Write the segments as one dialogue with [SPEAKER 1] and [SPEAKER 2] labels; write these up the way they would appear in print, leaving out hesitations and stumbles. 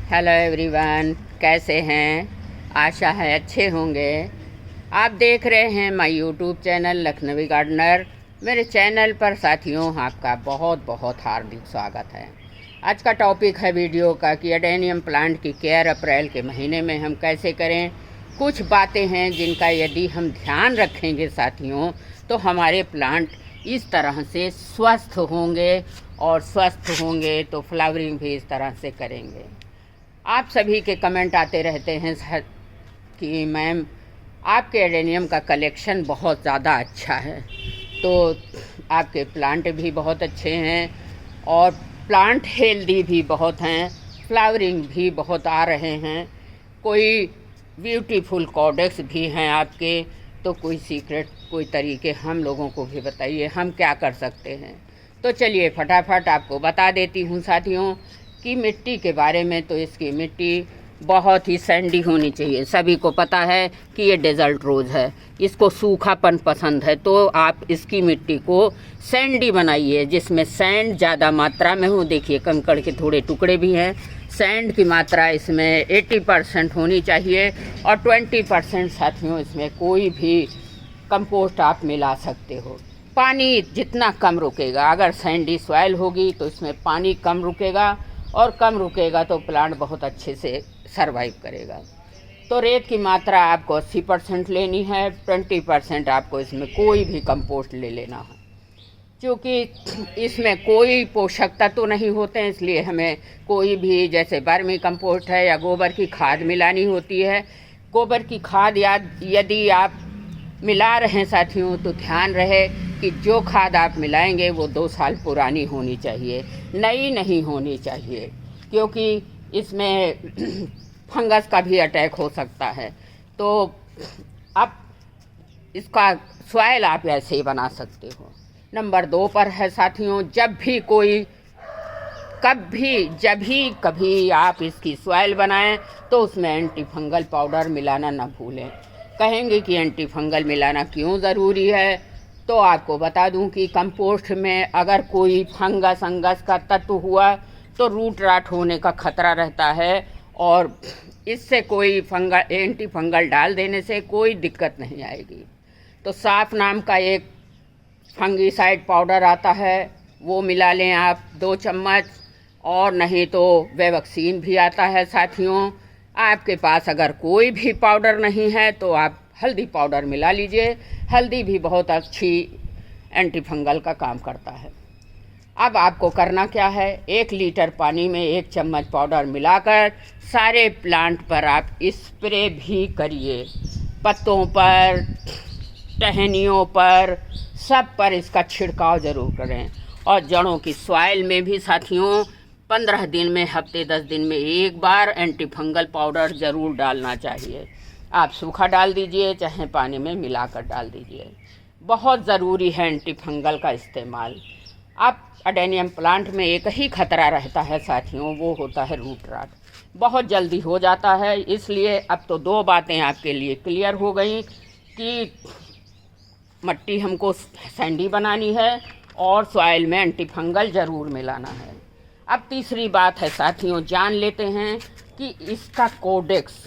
[SPEAKER 1] Hello everyone, कैसे हैं? आशा है अच्छे होंगे। आप देख रहे हैं my YouTube channel Lucknowi gardener. मेरे चैनल पर साथियों आपका बहुत बहुत हार्दिक स्वागत है। आज का टॉपिक है वीडियो का कि एडेनियम प्लांट की केयर अप्रैल के महीने में हम कैसे करें। कुछ बातें हैं जिनका यदि हम ध्यान रखेंगे साथियों तो हमारे प्लांट इस तरह से स्वस्थ होंगे, और स्वस्थ होंगे तो फ्लावरिंग भी इस तरह से करेंगे। आप सभी के कमेंट आते रहते हैं कि मैम आपके एडेनियम का कलेक्शन बहुत ज़्यादा अच्छा है, तो आपके प्लांट भी बहुत अच्छे हैं और प्लांट हेल्दी भी बहुत हैं, फ्लावरिंग भी बहुत आ रहे हैं, कोई ब्यूटीफुल कॉडेक्स भी हैं आपके। तो कोई सीक्रेट, कोई तरीके हम लोगों को भी बताइए, हम क्या कर सकते हैं। तो चलिए फटाफट आपको बता देती हूँ साथियों कि मिट्टी के बारे में। तो इसकी मिट्टी बहुत ही सैंडी होनी चाहिए। सभी को पता है कि ये डेजर्ट रोज़ है, इसको सूखापन पसंद है, तो आप इसकी मिट्टी को सैंडी बनाइए जिसमें सैंड ज़्यादा मात्रा में हो। देखिए कंकड़ के थोड़े टुकड़े भी हैं। सैंड की मात्रा इसमें 80% होनी चाहिए और 20% साथियों इसमें कोई भी कंपोस्ट आप मिला सकते हो। पानी जितना कम रुकेगा, अगर सैंडी सॉइल होगी तो इसमें पानी कम रुकेगा, और कम रुकेगा तो प्लांट बहुत अच्छे से सरवाइव करेगा। तो रेत की मात्रा आपको 80% लेनी है, 20% आपको इसमें कोई भी कंपोस्ट ले लेना है। क्योंकि इसमें कोई पोषक तत्व तो नहीं होते हैं, इसलिए हमें कोई भी जैसे वर्मी कंपोस्ट है या गोबर की खाद मिलानी होती है। गोबर की खाद यदि आप मिला रहे हैं साथियों तो ध्यान रहे कि जो खाद आप मिलाएंगे वो 2 साल पुरानी होनी चाहिए, नई नहीं होनी चाहिए, क्योंकि इसमें फंगस का भी अटैक हो सकता है। तो अब इसका सॉइल आप ऐसे ही बना सकते हो। नंबर 2 पर है साथियों, जब भी कभी आप इसकी सॉइल बनाएं तो उसमें एंटी फंगल पाउडर मिलाना ना भूलें। कहेंगे कि एंटी फंगल मिलाना क्यों ज़रूरी है, तो आपको बता दूं कि कंपोस्ट में अगर कोई फंगस का तत्व हुआ तो रूट राट होने का खतरा रहता है, और इससे कोई एंटी फंगल डाल देने से कोई दिक्कत नहीं आएगी। तो साफ नाम का एक फंगीसाइड पाउडर आता है, वो मिला लें आप 2 चम्मच, और नहीं तो वेवक्सीन भी आता है साथियों। आपके पास अगर कोई भी पाउडर नहीं है तो आप हल्दी पाउडर मिला लीजिए। हल्दी भी बहुत अच्छी एंटी फंगल का काम करता है। अब आपको करना क्या है, 1 लीटर पानी में 1 चम्मच पाउडर मिलाकर सारे प्लांट पर आप स्प्रे भी करिए। पत्तों पर, टहनियों पर, सब पर इसका छिड़काव ज़रूर करें। और जड़ों की सॉइल में भी साथियों 15 दिन में, हफ्ते 10 दिन में एक बार एंटी फंगल पाउडर ज़रूर डालना चाहिए। आप सूखा डाल दीजिए चाहे पानी में मिलाकर डाल दीजिए, बहुत ज़रूरी है एंटी फंगल का इस्तेमाल। अब एडेनियम प्लांट में एक ही खतरा रहता है साथियों, वो होता है रूट राट। बहुत जल्दी हो जाता है, इसलिए अब तो 2 बातें आपके लिए क्लियर हो गई कि मिट्टी हमको सैंडी बनानी है और सॉइल में एंटी फंगल ज़रूर मिलाना है। अब तीसरी बात है साथियों, जान लेते हैं कि इसका कोडेक्स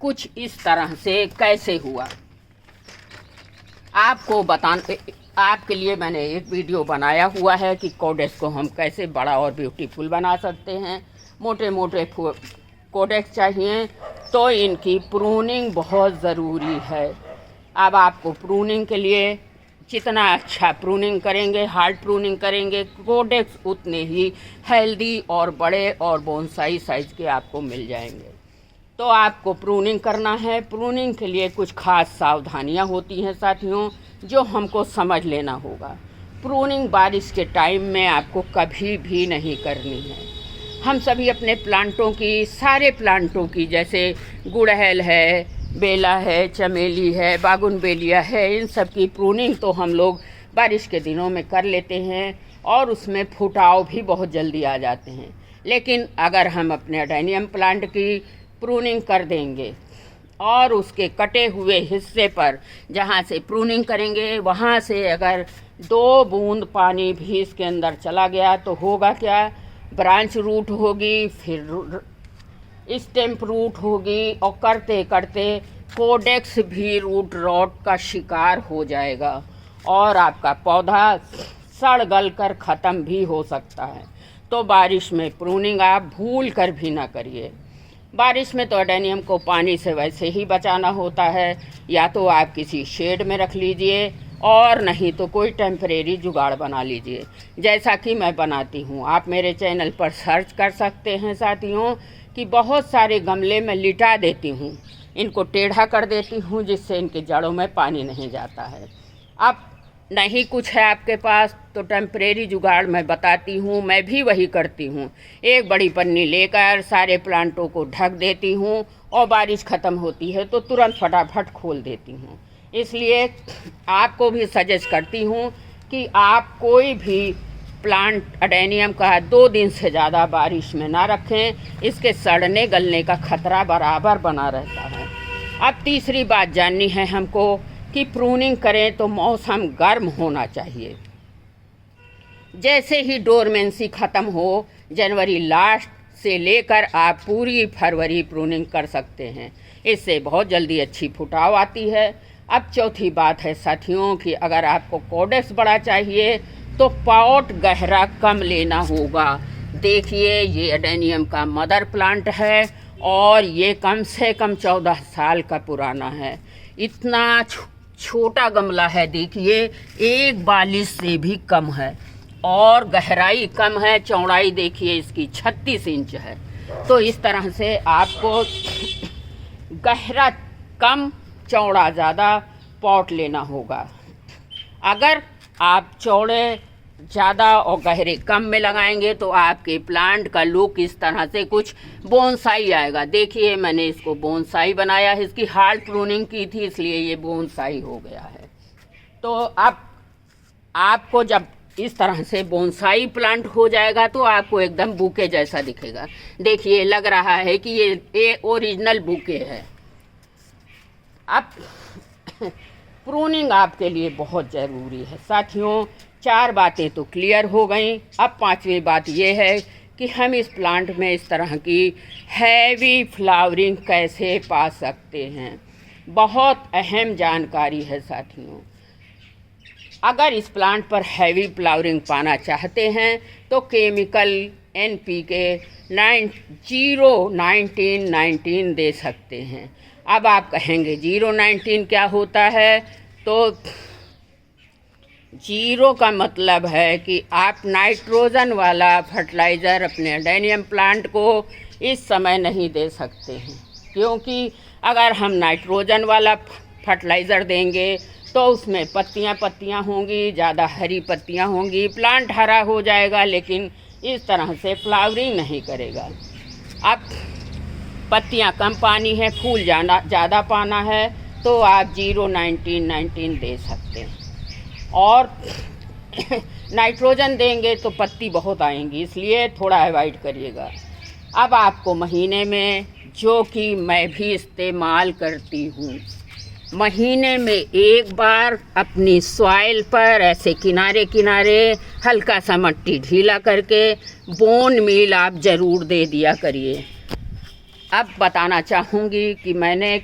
[SPEAKER 1] कुछ इस तरह से कैसे हुआ। आपके लिए मैंने एक वीडियो बनाया हुआ है कि कोडेक्स को हम कैसे बड़ा और ब्यूटीफुल बना सकते हैं। मोटे मोटे कोडेक्स चाहिए तो इनकी प्रूनिंग बहुत ज़रूरी है। अब आपको प्रूनिंग के लिए जितना अच्छा प्रूनिंग करेंगे, हार्ड प्रूनिंग करेंगे, कोडेक्स उतने ही हेल्दी और बड़े और बोनसाई साइज़ के आपको मिल जाएंगे। तो आपको प्रूनिंग करना है। प्रूनिंग के लिए कुछ खास सावधानियां होती हैं साथियों, जो हमको समझ लेना होगा। प्रूनिंग बारिश के टाइम में आपको कभी भी नहीं करनी है। हम सभी अपने प्लांटों की, सारे प्लांटों की, जैसे गुड़हल है, बेला है, चमेली है, बागुनबेलिया है, इन सब की प्रूनिंग तो हम लोग बारिश के दिनों में कर लेते हैं और उसमें फुटाव भी बहुत जल्दी आ जाते हैं। लेकिन अगर हम अपने एडेनियम प्लांट की प्रूनिंग कर देंगे और उसके कटे हुए हिस्से पर जहाँ से प्रूनिंग करेंगे वहाँ से अगर 2 बूंद पानी भी इसके अंदर चला गया तो होगा क्या, ब्रांच रूट होगी, फिर स्टेम रूट होगी और करते करते कोडेक्स भी रूट रॉट का शिकार हो जाएगा और आपका पौधा सड़ गल कर ख़त्म भी हो सकता है। तो बारिश में प्रूनिंग आप भूल कर भी ना करिए। बारिश में तो एडेनियम को पानी से वैसे ही बचाना होता है, या तो आप किसी शेड में रख लीजिए और नहीं तो कोई टेम्परेरी जुगाड़ बना लीजिए, जैसा कि मैं बनाती हूँ। आप मेरे चैनल पर सर्च कर सकते हैं साथियों कि बहुत सारे गमले में लिटा देती हूँ, इनको टेढ़ा कर देती हूँ जिससे इनके जड़ों में पानी नहीं जाता है। अब नहीं कुछ है आपके पास तो टेम्परेरी जुगाड़ मैं बताती हूँ, मैं भी वही करती हूँ। एक बड़ी पन्नी लेकर सारे प्लांटों को ढक देती हूँ और बारिश ख़त्म होती है तो तुरंत फटाफट खोल देती हूँ। इसलिए आपको भी सजेस्ट करती हूँ कि आप कोई भी प्लांट एडेनियम का 2 दिन से ज़्यादा बारिश में ना रखें, इसके सड़ने गलने का खतरा बराबर बना रहता है। अब तीसरी बात जाननी है हमको कि प्रूनिंग करें तो मौसम गर्म होना चाहिए। जैसे ही डोरमेंसी ख़त्म हो, जनवरी लास्ट से लेकर आप पूरी फरवरी प्रूनिंग कर सकते हैं। इससे बहुत जल्दी अच्छी फुटाव आती है। अब चौथी बात है साथियों कि अगर आपको कोडेक्स बड़ा चाहिए तो पॉट गहरा कम लेना होगा। देखिए ये एडेनियम का मदर प्लांट है और ये कम से कम 14 साल का पुराना है। इतना छोटा गमला है, देखिए 1 से भी कम है और गहराई कम है। चौड़ाई देखिए इसकी 36 इंच है। तो इस तरह से आपको गहरा कम चौड़ा ज़्यादा पॉट लेना होगा। अगर आप चौड़े ज़्यादा और गहरे कम में लगाएंगे तो आपके प्लांट का लुक इस तरह से कुछ बोनसाई आएगा। देखिए मैंने इसको बोनसाई बनाया है, इसकी हार्ड प्रूनिंग की थी इसलिए ये बोनसाई हो गया है। तो अब आपको जब इस तरह से बोनसाई प्लांट हो जाएगा तो आपको एकदम बुके जैसा दिखेगा। देखिए लग रहा है कि ये ओरिजिनल बुके है। अब प्रूनिंग आपके लिए बहुत ज़रूरी है साथियों। 4 बातें तो क्लियर हो गई। अब 5वीं बात यह है कि हम इस प्लांट में इस तरह की हैवी फ्लावरिंग कैसे पा सकते हैं। बहुत अहम जानकारी है साथियों। अगर इस प्लांट पर हैवी फ्लावरिंग पाना चाहते हैं तो केमिकल NPK 01919 दे सकते हैं। अब आप कहेंगे 019 क्या होता है? तो 0 का मतलब है कि आप नाइट्रोजन वाला फर्टिलाइज़र अपने एडेनियम प्लांट को इस समय नहीं दे सकते हैं, क्योंकि अगर हम नाइट्रोजन वाला फर्टिलाइज़र देंगे तो उसमें पत्तियां होंगी, ज़्यादा हरी पत्तियां होंगी, प्लांट हरा हो जाएगा लेकिन इस तरह से फ्लावरिंग नहीं करेगा। अब पत्तियां कम पानी है, फूल ज़्यादा पाना है तो आप 01919 दे सकते हैं। और नाइट्रोजन देंगे तो पत्ती बहुत आएंगी, इसलिए थोड़ा अवॉइड करिएगा। अब आपको महीने में, जो कि मैं भी इस्तेमाल करती हूँ, महीने में 1 बार अपनी सॉइल पर ऐसे किनारे किनारे हल्का सा मट्टी ढीला करके बोन मील आप ज़रूर दे दिया करिए। अब बताना चाहूँगी कि मैंने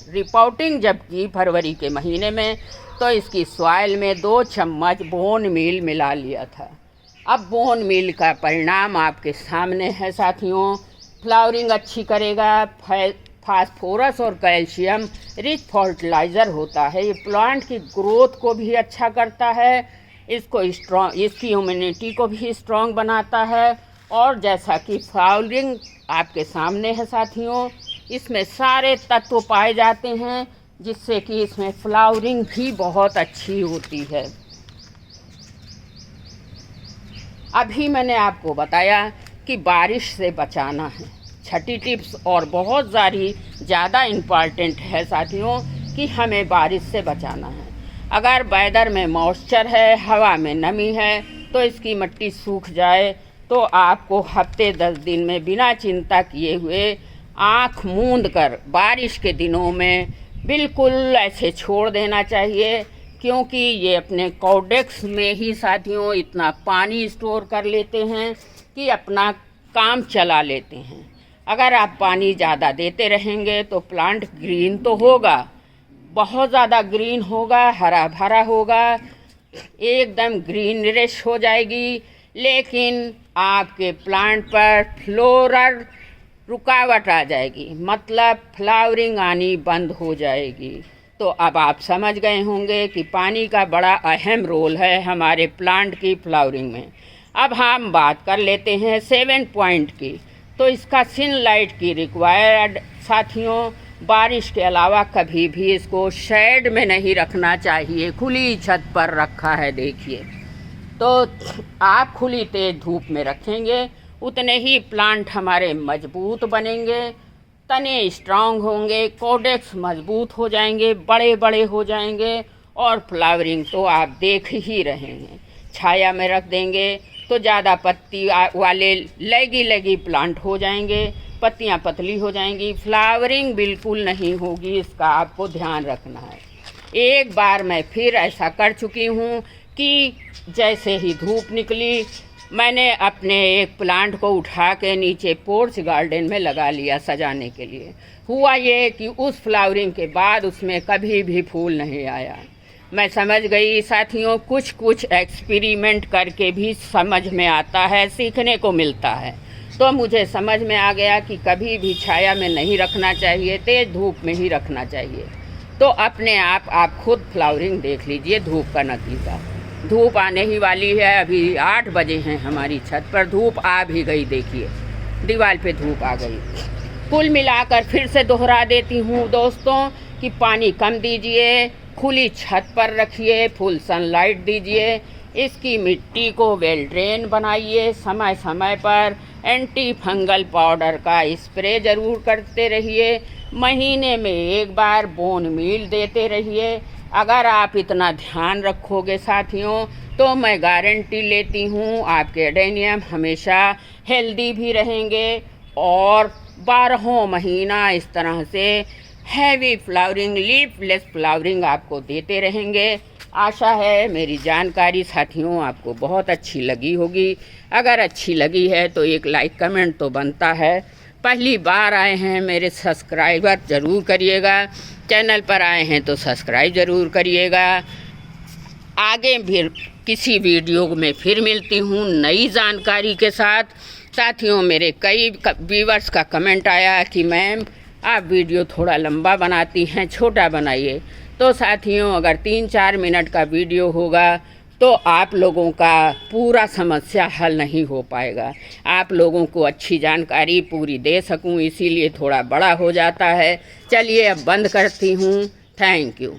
[SPEAKER 1] रिपोर्टिंग जब की फरवरी के महीने में तो इसकी सॉइल में 2 चम्मच बोन मील मिला लिया था। अब बोन मील का परिणाम आपके सामने है साथियों। फ्लावरिंग अच्छी करेगा। फास्फोरस और कैल्शियम रिच फर्टिलाइज़र होता है। ये प्लांट की ग्रोथ को भी अच्छा करता है, इसकी इम्यूनिटी को भी स्ट्रॉन्ग बनाता है। और जैसा कि फ्लावरिंग आपके सामने है साथियों, इसमें सारे तत्व पाए जाते हैं जिससे कि इसमें फ्लावरिंग भी बहुत अच्छी होती है। अभी मैंने आपको बताया कि बारिश से बचाना है। छठी टिप्स और बहुत सारी ज़्यादा इम्पॉर्टेंट है साथियों कि हमें बारिश से बचाना है। अगर वेदर में मॉइस्चर है, हवा में नमी है, तो इसकी मिट्टी सूख जाए तो आपको हफ्ते 10 दिन में बिना चिंता किए हुए आँख मूंद कर बारिश के दिनों में बिल्कुल ऐसे छोड़ देना चाहिए, क्योंकि ये अपने कोडेक्स में ही साथियों इतना पानी स्टोर कर लेते हैं कि अपना काम चला लेते हैं। अगर आप पानी ज़्यादा देते रहेंगे तो प्लांट ग्रीन तो होगा, बहुत ज़्यादा ग्रीन होगा, हरा भरा होगा, एकदम ग्रीनरिश हो जाएगी, लेकिन आपके प्लांट पर फ्लोरल रुकावट आ जाएगी, मतलब फ्लावरिंग आनी बंद हो जाएगी। तो अब आप समझ गए होंगे कि पानी का बड़ा अहम रोल है हमारे प्लांट की फ्लावरिंग में। अब हम बात कर लेते हैं 7 पॉइंट की। तो इसका सनलाइट की रिक्वायर्ड साथियों, बारिश के अलावा कभी भी इसको शेड में नहीं रखना चाहिए, खुली छत पर रखा है देखिए। तो आप खुली तेज धूप में रखेंगे उतने ही प्लांट हमारे मजबूत बनेंगे, तने स्ट्रांग होंगे, कोडेक्स मजबूत हो जाएंगे, बड़े बड़े हो जाएंगे, और फ्लावरिंग तो आप देख ही रहे हैं। छाया में रख देंगे तो ज़्यादा पत्ती वाले लगी प्लांट हो जाएंगे, पत्तियां पतली हो जाएंगी, फ्लावरिंग बिल्कुल नहीं होगी, इसका आपको ध्यान रखना है। एक बार मैं फिर ऐसा कर चुकी हूँ कि जैसे ही धूप निकली मैंने अपने एक प्लांट को उठा के नीचे पोर्च गार्डन में लगा लिया सजाने के लिए। हुआ ये कि उस फ्लावरिंग के बाद उसमें कभी भी फूल नहीं आया। मैं समझ गई साथियों, कुछ एक्सपेरिमेंट करके भी समझ में आता है, सीखने को मिलता है। तो मुझे समझ में आ गया कि कभी भी छाया में नहीं रखना चाहिए, तेज़ धूप में ही रखना चाहिए। तो अपने आप खुद फ्लावरिंग देख लीजिए, धूप का नतीजा। धूप आने ही वाली है, अभी 8 बजे हैं, हमारी छत पर धूप आ भी गई, देखिए दीवार पे धूप आ गई। कुल मिलाकर फिर से दोहरा देती हूँ दोस्तों कि पानी कम दीजिए, खुली छत पर रखिए, फुल सनलाइट दीजिए, इसकी मिट्टी को वेल ड्रेन बनाइए, समय समय पर एंटी फंगल पाउडर का स्प्रे ज़रूर करते रहिए, महीने में एक बार बोन मील देते रहिए। अगर आप इतना ध्यान रखोगे साथियों तो मैं गारंटी लेती हूँ आपके एडेनियम हमेशा हेल्दी भी रहेंगे और 12 महीना इस तरह से हैवी फ्लावरिंग, लीफलेस फ्लावरिंग आपको देते रहेंगे। आशा है मेरी जानकारी साथियों आपको बहुत अच्छी लगी होगी। अगर अच्छी लगी है तो एक लाइक कमेंट तो बनता है। पहली बार आए हैं मेरे सब्सक्राइबर ज़रूर करिएगा, चैनल पर आए हैं तो सब्सक्राइब ज़रूर करिएगा। आगे भी किसी वीडियो में फिर मिलती हूँ नई जानकारी के साथ। साथियों मेरे कई व्यूअर्स का कमेंट आया कि मैम आप वीडियो थोड़ा लंबा बनाती हैं, छोटा बनाइए। तो साथियों अगर 3-4 मिनट का वीडियो होगा तो आप लोगों का पूरा समस्या हल नहीं हो पाएगा, आप लोगों को अच्छी जानकारी पूरी दे सकूं, इसीलिए थोड़ा बड़ा हो जाता है। चलिए अब बंद करती हूँ। Thank you.